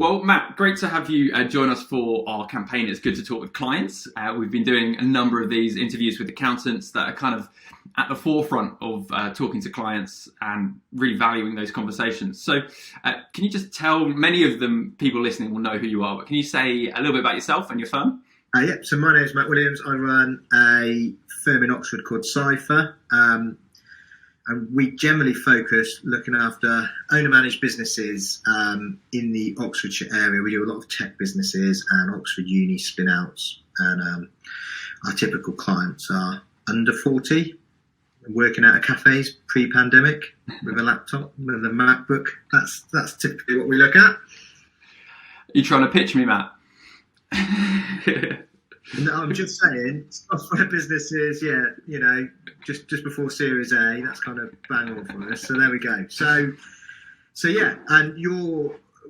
Well, Matt, great to have you join us for our campaign. It's good to talk with clients. We've been doing a number of these interviews with accountants that are kind of at the forefront of talking to clients and really valuing those conversations. So can you just tell, many of them, people listening will know who you are, but can you say a little bit about yourself and your firm? So my name is Matt Williams. I run a firm in Oxford called Cypher. And we generally focus looking after owner-managed businesses in the Oxfordshire area. We do a lot of tech businesses and Oxford Uni spin-outs. And our typical clients are under 40, working out of cafes pre-pandemic with a laptop, with a MacBook. That's typically what we look at. Are you trying to pitch me, Matt? No, I'm just saying, software businesses, just before Series A, that's kind of bang on for us. So there we go. So yeah, and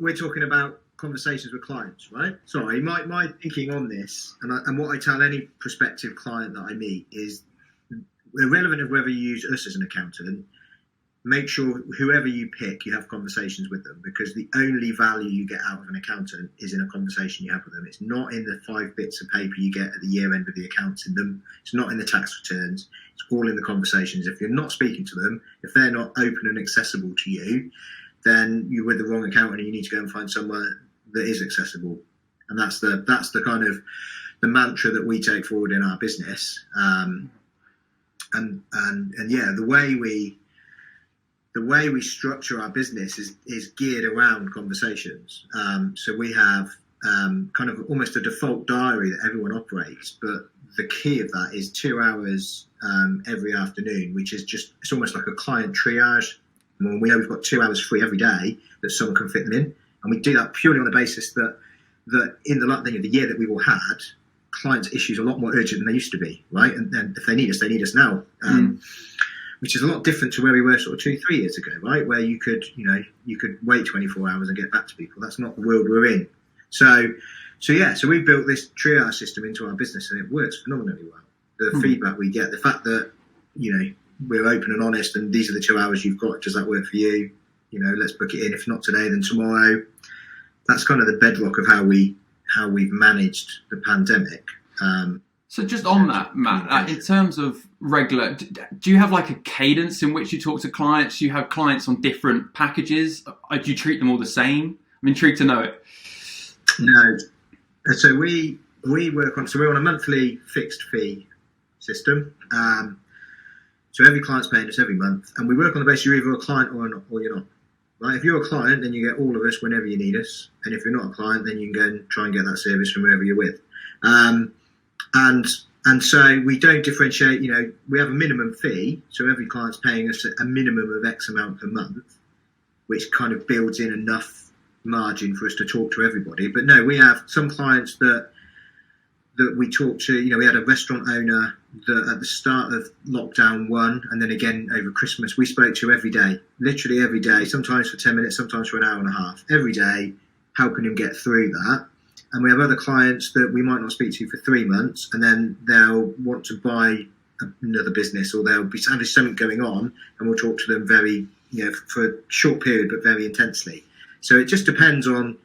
we're talking about conversations with clients, right? Sorry, my thinking on this, and what I tell any prospective client that I meet is, irrelevant of whether you use us as an accountant, make sure whoever you pick, you have conversations with them, because the only value you get out of an accountant is in a conversation you have with them. It's not in the 5 bits of paper you get at the year end with the accounts in them. It's not in the tax returns. It's all in the conversations. If you're not speaking to them, if they're not open and accessible to you, then you're with the wrong accountant and you need to go and find somewhere that is accessible. And that's the kind of the mantra that we take forward in our business. And the way we structure our business is geared around conversations. So we have kind of almost a default diary that everyone operates, but the key of that is 2 hours every afternoon, which is it's almost like a client triage. And we know we've got 2 hours free every day that someone can fit them in. And we do that purely on the basis that in the lightning of the year that we've all had, clients' issues are a lot more urgent than they used to be, right? And then if they need us now. Which is a lot different to where we were sort of 2-3 years ago, right? Where you could wait 24 hours and get back to people. That's not the world we're in. So we built this triage system into our business, and it works phenomenally well. The feedback we get, the fact that we're open and honest, and these are the 2 hours you've got. Does that work for you? Let's book it in. If not today, then tomorrow. That's kind of the bedrock of how we've managed the pandemic. So just on that, Matt, in terms of regular, do you have like a cadence in which you talk to clients? Do you have clients on different packages? Do you treat them all the same? I'm intrigued to know it. No. So we're on a monthly fixed fee system. So every client's paying us every month, and we work on the basis you're either a client or you're not. Right? If you're a client, then you get all of us whenever you need us. And if you're not a client, then you can go and try and get that service from whoever you're with. And so we don't differentiate, we have a minimum fee. So every client's paying us a minimum of X amount per month, which kind of builds in enough margin for us to talk to everybody. But no, we have some clients that we talk to. We had a restaurant owner that at the start of lockdown 1, and then again over Christmas, we spoke to every day, literally every day, sometimes for 10 minutes, sometimes for an hour and a half, every day, helping him get through that. And we have other clients that we might not speak to for 3 months, and then they'll want to buy another business, or there'll be something going on, and we'll talk to them very, for a short period, but very intensely. So it just depends on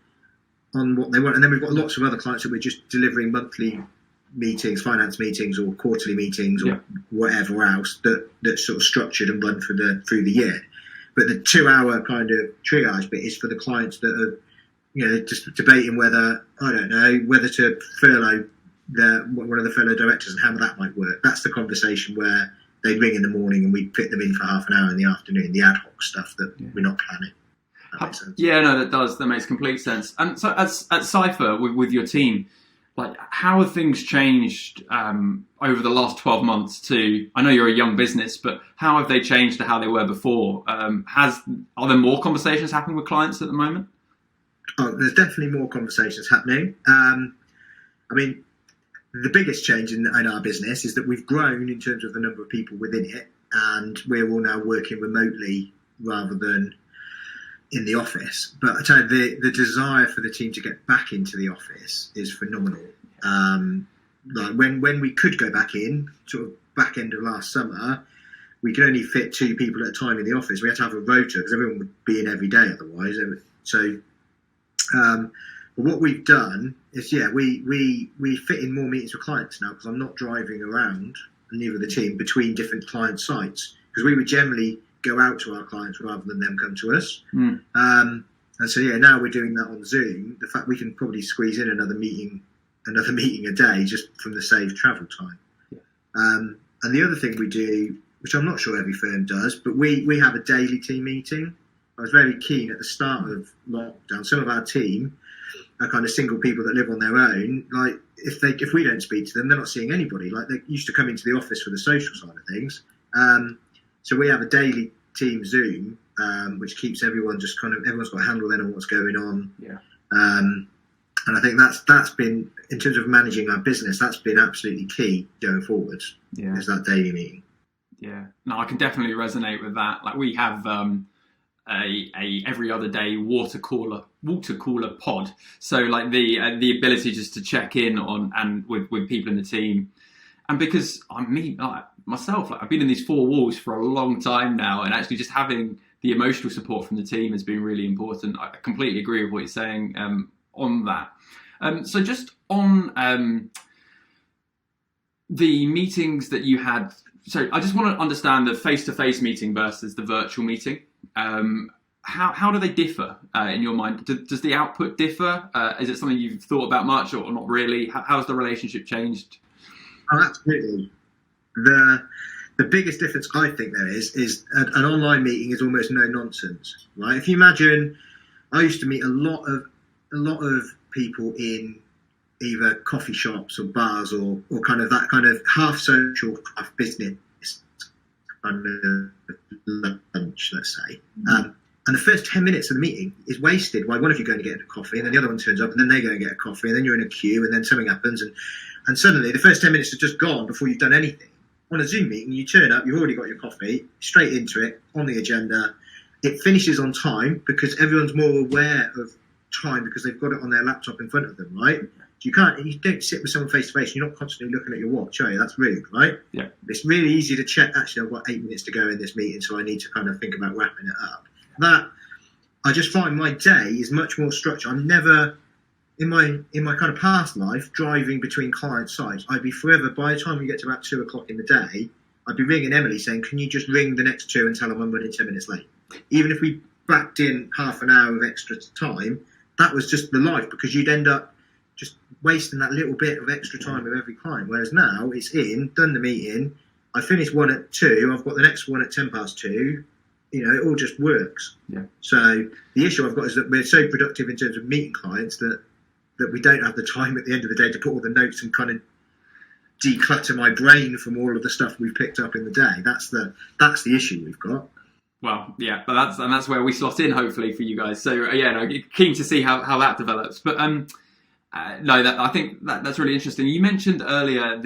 what they want. And then we've got lots of other clients that we're just delivering monthly meetings, finance meetings, or quarterly meetings, or whatever else that's sort of structured and run through the year. But the 2 hour kind of triage bit is for the clients that are, just debating whether to furlough one of the fellow directors and how that might work. That's the conversation where they ring in the morning and we fit them in for half an hour in the afternoon, the ad hoc stuff that we're not planning. That makes sense. Yeah, no, that does. That makes complete sense. And so at Cypher, with your team, like, how have things changed over the last 12 months I know you're a young business, but how have they changed to how they were before? Are there more conversations happening with clients at the moment? Oh, there's definitely more conversations happening. The biggest change in our business is that we've grown in terms of the number of people within it, and we're all now working remotely rather than in the office. But I tell you, the desire for the team to get back into the office is phenomenal. Like when we could go back in, sort of back end of last summer, we could only fit 2 people at a time in the office. We had to have a rota because everyone would be in every day otherwise. So But what we've done is, we fit in more meetings with clients now because I'm not driving around, and neither the team, between different client sites, because we would generally go out to our clients rather than them come to us. And so now we're doing that on Zoom. The fact we can probably squeeze in another meeting a day just from the saved travel time. And the other thing we do, which I'm not sure every firm does, but we have a daily team meeting. I was very keen at the start of lockdown. Some of our team are kind of single people that live on their own. Like if we don't speak to them, they're not seeing anybody. Like they used to come into the office for the social side of things. So we have a daily team Zoom, which keeps everyone everyone's got a handle then on what's going on. And I think that's been, in terms of managing our business, that's been absolutely key going forwards. Is that daily meeting. No, I can definitely resonate with that. Like we have a every other day water cooler pod. So like the ability just to check in on and with people in the team. And because myself, like I've been in these four walls for a long time now, and actually just having the emotional support from the team has been really important. I completely agree with what you're saying on that. So just on the meetings that you had, so I just want to understand the face-to-face meeting versus the virtual meeting. How do they differ in your mind? Does the output differ? Is it something you've thought about much or not really? How's the relationship changed? Oh, absolutely. The biggest difference I think there is an online meeting is almost no nonsense, right? If you imagine, I used to meet a lot of people in either coffee shops or bars or kind of that kind of half social, half business kind of lunch, let's say. And the first 10 minutes of the meeting is wasted while one of you going to get a coffee and then the other one turns up and then they go and get a coffee and then you're in a queue and then something happens and suddenly the first 10 minutes are just gone before you've done anything. On a Zoom meeting, you turn up, you've already got your coffee, straight into it, on the agenda. It finishes on time because everyone's more aware of time because they've got it on their laptop in front of them, right? You don't sit with someone face to face, you're not constantly looking at your watch, are you? That's rude, right? Yeah. It's really easy to check, actually, I've got 8 minutes to go in this meeting, so I need to kind of think about wrapping it up. That, I just find my day is much more structured. I'm never, in my kind of past life, driving between client sites, I'd be forever, by the time we get to about 2 o'clock in the day, I'd be ringing Emily saying, can you just ring the next 2 and tell them I'm running 10 minutes late? Even if we backed in half an hour of extra time, that was just the life, because you'd end up just wasting that little bit of extra time with every client. Whereas now it's done the meeting, I finish one at 2, I've got the next one at 2:10. It all just works. Yeah. So the issue I've got is that we're so productive in terms of meeting clients that we don't have the time at the end of the day to put all the notes and kind of declutter my brain from all of the stuff we've picked up in the day. That's the issue we've got. Well, yeah, but that's where we slot in, hopefully, for you guys. So keen to see how that develops. But I think that's really interesting. You mentioned earlier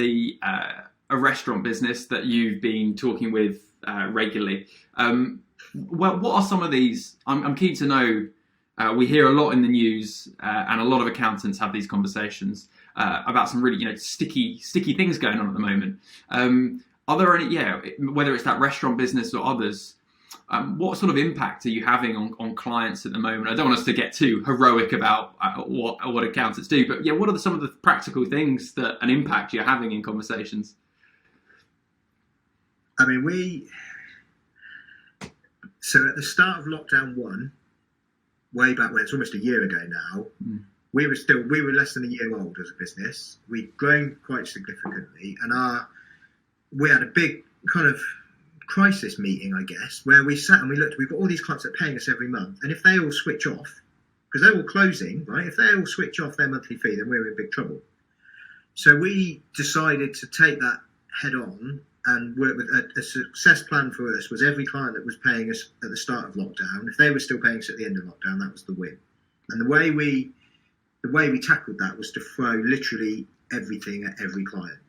a restaurant business that you've been talking with regularly. Well, what are some of these? I'm keen to know. We hear a lot in the news, and a lot of accountants have these conversations about some really, sticky things going on at the moment. Are there any? Whether it's that restaurant business or others, what sort of impact are you having on clients at the moment? I don't want us to get too heroic about what accountants do, but what are some of the practical things that an impact you're having in conversations? I mean, so at the start of lockdown 1, way back when, it's almost a year ago now, we were less than a year old as a business. We'd grown quite significantly, and we had a big kind of crisis meeting, I guess, where we sat and we looked. We've got all these clients that are paying us every month, and if they all switch off, because they're all closing, right? If they all switch off their monthly fee, then we're in big trouble. So we decided to take that head on and work with a success plan for us. Was every client that was paying us at the start of lockdown, if they were still paying us at the end of lockdown, that was the win. And the way we tackled that was to throw literally everything at every client.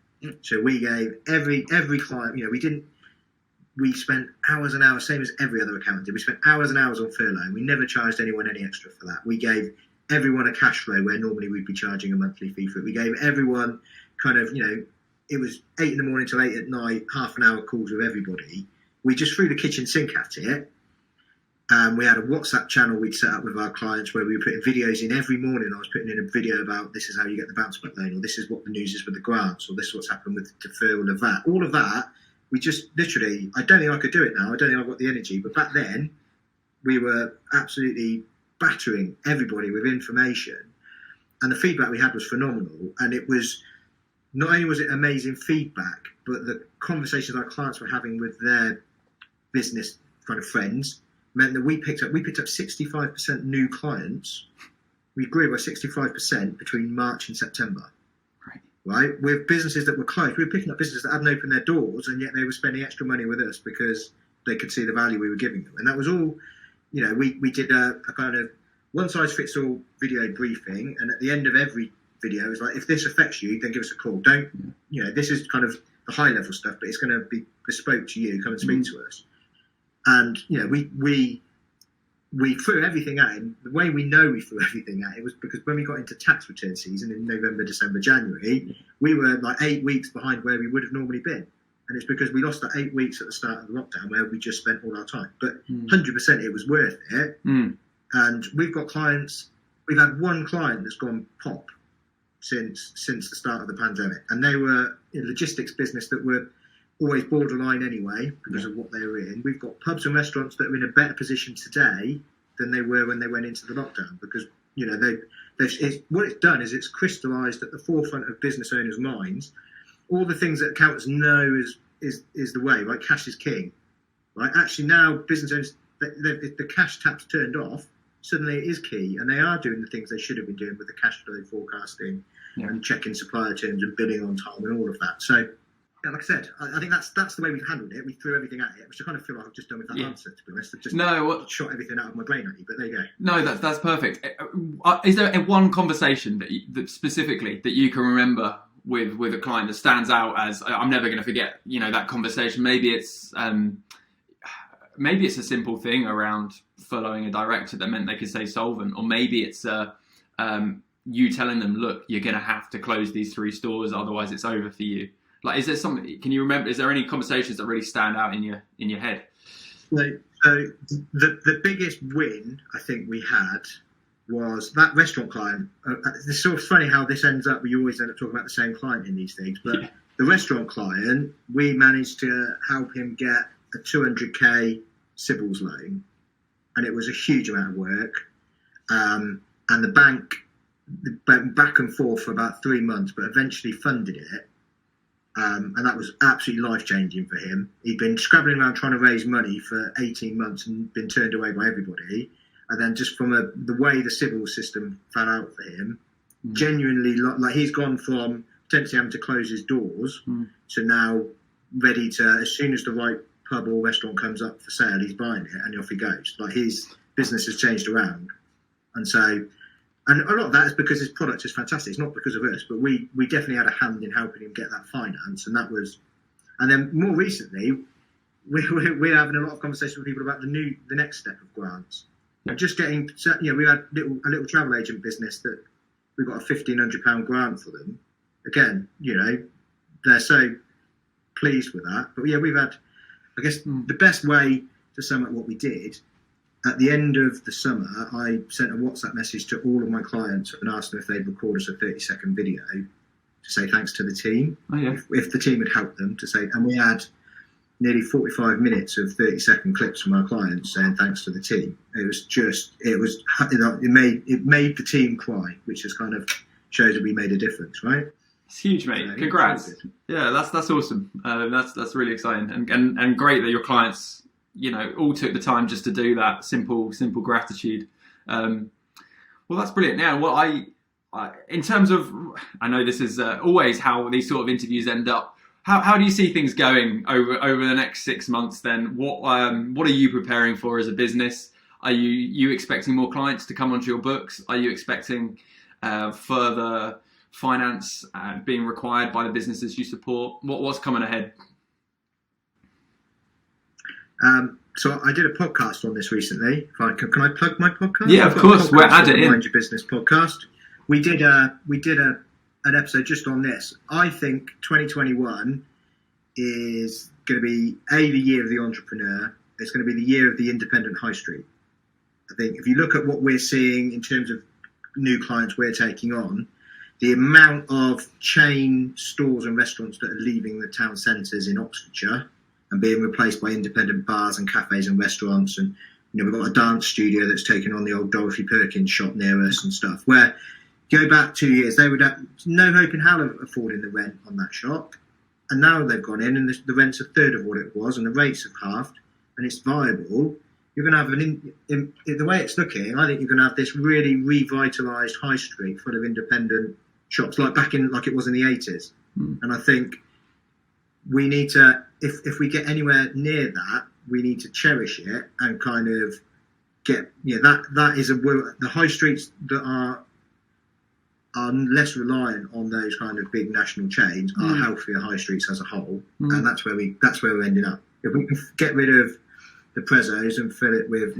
So we gave every client, we spent hours and hours, same as every other accountant did. We spent hours and hours on furlough. We never charged anyone any extra for that. We gave everyone a cash flow where normally we'd be charging a monthly fee for it. We gave everyone kind of, it was 8 a.m. till 8 p.m, half an hour calls with everybody. We just threw the kitchen sink at it. We had a WhatsApp channel we'd set up with our clients where we were putting videos in every morning. I was putting in a video about this is how you get the bounce back loan, or this is what the news is with the grants, or this is what's happened with the deferral of that. All of that, we just literally, I don't think I could do it now. I don't think I've got the energy. But back then, we were absolutely battering everybody with information. And the feedback we had was phenomenal. And it was, not only was it amazing feedback, but the conversations our clients were having with their business kind of friends meant that we picked up 65% new clients. We grew by 65% between March and September. Right? With businesses that were closed, we were picking up businesses that hadn't opened their doors, and yet they were spending extra money with us because they could see the value we were giving them. And that was all, we did a kind of one-size-fits-all video briefing, and at the end of every video, it's like, if this affects you, then give us a call. This is kind of the high-level stuff, but it's going to be bespoke to you. Come and speak to us. And we threw everything at him. The way we know we threw everything at it was because when we got into tax return season in November, December, January, we were like 8 weeks behind where we would have normally been. And it's because we lost that 8 weeks at the start of the lockdown where we just spent all our time. But 100% it was worth it. And we've got clients, we've had one client that's gone pop since the start of the pandemic. And they were a logistics business that were always borderline anyway because of what they were in. We've got pubs and restaurants that are in a better position today than they were when they went into the lockdown because what it's done is it's crystallised at the forefront of business owners' minds all the things that accountants know is the way. Right, cash is king. Right, actually now business owners, the cash tap's turned off. Suddenly it is key, and they are doing the things they should have been doing with the cash flow forecasting and checking supplier terms and billing on time and all of that. So. Yeah, like I said, I think that's the way we've handled it. We threw everything at it, which I kind of feel like I've just done with that answer, to be honest. I've just shot everything out of my brain at you, but there you go. No, that's perfect. Is there one conversation that specifically that you can remember with a client that stands out as I'm never going to forget? That conversation. Maybe it's a simple thing around furloughing a director that meant they could stay solvent, or maybe it's you telling them, look, you're going to have to close these 3 stores, otherwise it's over for you. Like, is there something? Can you remember? Is there any conversations that really stand out in your head? So the biggest win I think we had was that restaurant client. It's sort of funny how this ends up. You always end up talking about the same client in these things, but the restaurant client, we managed to help him get a 200k civils loan, and it was a huge amount of work. And the bank went back and forth for about 3 months, but eventually funded it. And that was absolutely life-changing for him. He'd been scrabbling around trying to raise money for 18 months and been turned away by everybody. And then just from the way the civil system fell out for him, genuinely, like he's gone from potentially having to close his doors to now ready to, as soon as the right pub or restaurant comes up for sale, he's buying it and off he goes. Like his business has changed around. And so... And a lot of that is because his product is fantastic. It's not because of us, but we definitely had a hand in helping him get that finance. And that was, and then more recently, we're having a lot of conversations with people about the next step of grants. And just getting, we had a little travel agent business that we got a £1,500 grant for them. Again, they're so pleased with that. But yeah, we've had, I guess, the best way to sum up what we did. At the end of the summer, I sent a WhatsApp message to all of my clients and asked them if they'd record us a 30-second video to say thanks to the team. Oh, yeah. If the team had helped them to say, and we had nearly 45 minutes of 30-second clips from our clients saying thanks to the team. It made the team cry, which just kind of shows that we made a difference, right? It's huge, mate. Congrats. Yeah, that's awesome. That's really exciting and great that your clients, all took the time just to do that simple gratitude. Well, that's brilliant. Now, what I in terms of, I know this is always how these sort of interviews end up. How do you see things going over the next 6 months? Then, what are you preparing for as a business? Are you expecting more clients to come onto your books? Are you expecting further finance being required by the businesses you support? What's coming ahead? So I did a podcast on this recently. Can I plug my podcast? Yeah, of course. We'll add it in. Mind Your Business podcast. We did an episode just on this. I think 2021 is going to be the year of the entrepreneur. It's going to be the year of the independent high street. I think if you look at what we're seeing in terms of new clients we're taking on, the amount of chain stores and restaurants that are leaving the town centres in Oxfordshire and being replaced by independent bars and cafes and restaurants, and we've got a dance studio that's taken on the old Dorothy Perkins shop near us and stuff, where go back 2 years, they would have no hope in hell of affording the rent on that shop, and now they've gone in and the rent's a third of what it was and the rates have halved and it's viable. You're going to have the way it's looking, I think you're going to have this really revitalised high street full of independent shops like it was in the 80s. And I think we need to, if we get anywhere near that, we need to cherish it and kind of get, that is the high streets that are less reliant on those kind of big national chains are healthier high streets as a whole, and that's where we're ending up. If we can get rid of the Prezzos and fill it with,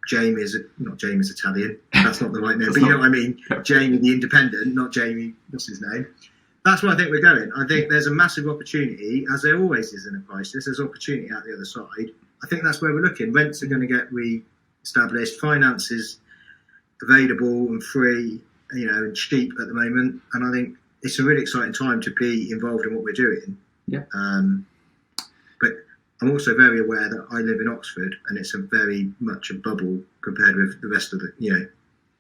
Jamie's, not Jamie's Italian, that's not the right name, but you know what I mean, Jamie the Independent, not Jamie, what's his name? That's where I think we're going. I think there's a massive opportunity, as there always is in a crisis, there's opportunity out the other side. I think that's where we're looking. Rents are going to get re-established, finance is available and free, and cheap at the moment, and I think it's a really exciting time to be involved in what we're doing. Yeah. But I'm also very aware that I live in Oxford, and it's a very much a bubble compared with the rest of the,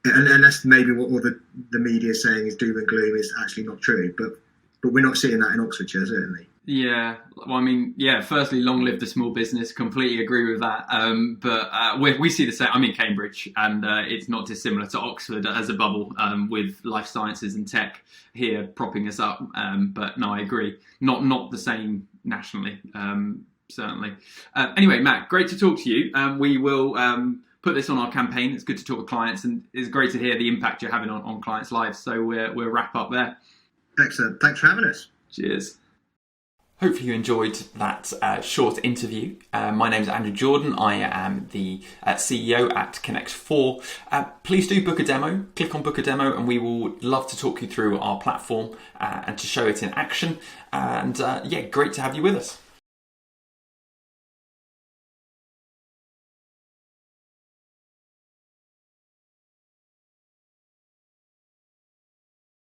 unless maybe what all the media is saying is doom and gloom is actually not true. But we're not seeing that in Oxfordshire, certainly. Yeah, well, firstly, long live the small business. Completely agree with that. But we see the same. I'm in Cambridge, and it's not dissimilar to Oxford as a bubble, with life sciences and tech here propping us up. But no, I agree. Not the same nationally, certainly. Anyway, Matt, great to talk to you. We will put this on our campaign. It's good to talk with clients, and it's great to hear the impact you're having on clients' lives. So we'll wrap up there. Excellent. Thanks for having us. Cheers. Hopefully you enjoyed that short interview. My name is Andrew Jordan. I am the CEO at Connect4. Please do book a demo. Click on book a demo, and we will love to talk you through our platform and to show it in action. And great to have you with us.